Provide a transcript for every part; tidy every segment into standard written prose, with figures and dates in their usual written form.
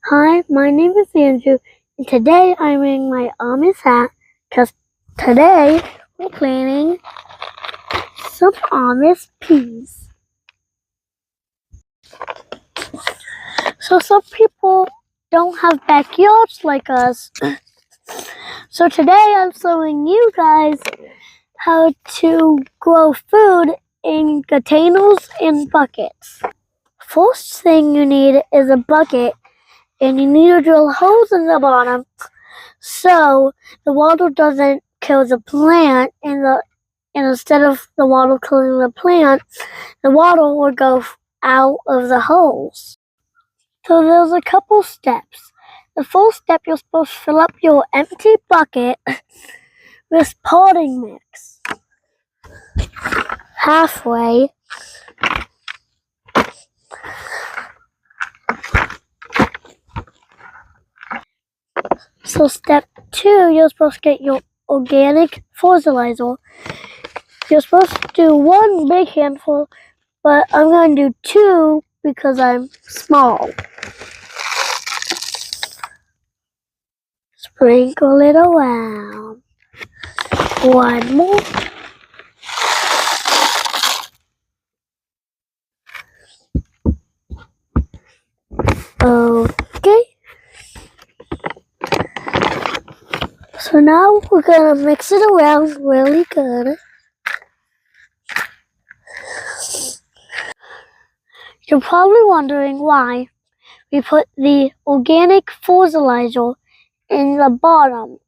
Hi, my name is Andrew, and today I'm wearing my Amish hat because today we're planting some Amish peas. So some people don't have backyards like us. So today I'm showing you guys how to grow food in containers and buckets. First thing you need is a bucket, and you need to drill holes in the bottom so the water doesn't kill the plant, and instead of the water killing the plant, the water will go out of the holes. So there's a couple steps. The first step, you're supposed to fill up your empty bucket with potting mix. Halfway. So step 2, you're supposed to get your organic fertilizer. You're supposed to do 1 big handful, but I'm going to do 2 because I'm small. Sprinkle it around. 1 more. Okay. So now we're going to mix it around really good. You're probably wondering why we put the organic fertilizer in the bottom.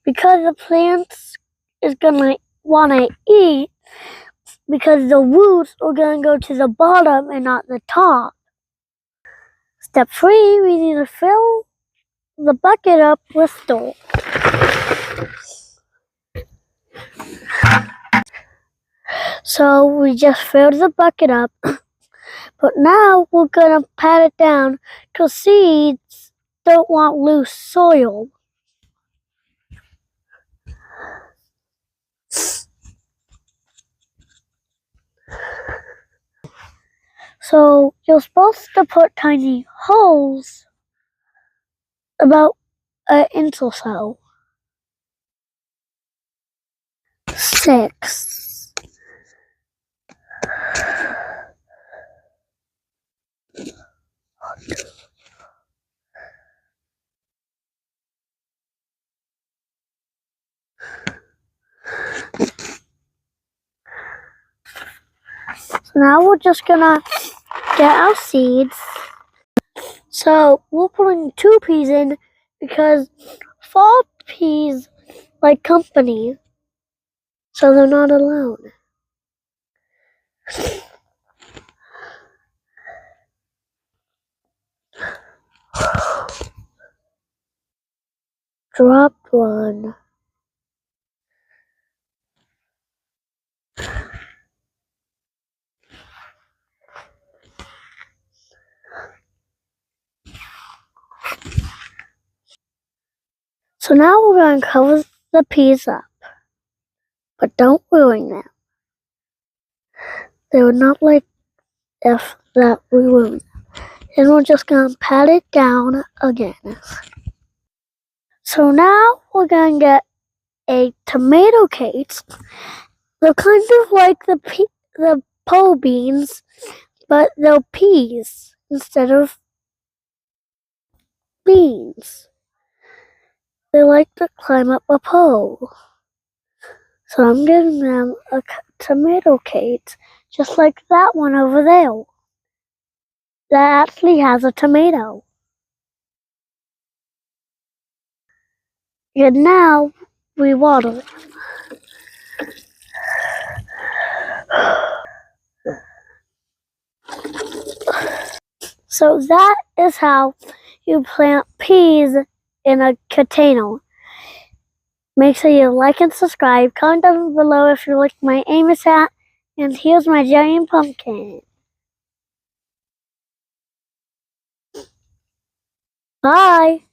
Because the plants is going to want to eat, because the roots are going to go to the bottom and not the top. Step 3, we need to fill the bucket up with dirt. So we just filled the bucket up, but now we're going to pat it down because seeds don't want loose soil. So you're supposed to put tiny holes about an inch or so. 6. So now we're just gonna get our seeds. So we're putting 2 peas in because fall peas like company, so they're not alone. Dropped 1. So now we're going to cover the peas up, but don't ruin them. They would not like if that we ruin them. And we're just going to pat it down again. So now we're going to get a tomato cake. They're kind of like the pole beans, but they're peas instead of beans. They like to climb up a pole. So I'm giving them a tomato cake, just like that one over there. That actually has a tomato. And now we water it. So that is how you plant peas in a container. Make sure you like and subscribe. Comment down below if you like my Amish hat. And here's my giant pumpkin. Bye!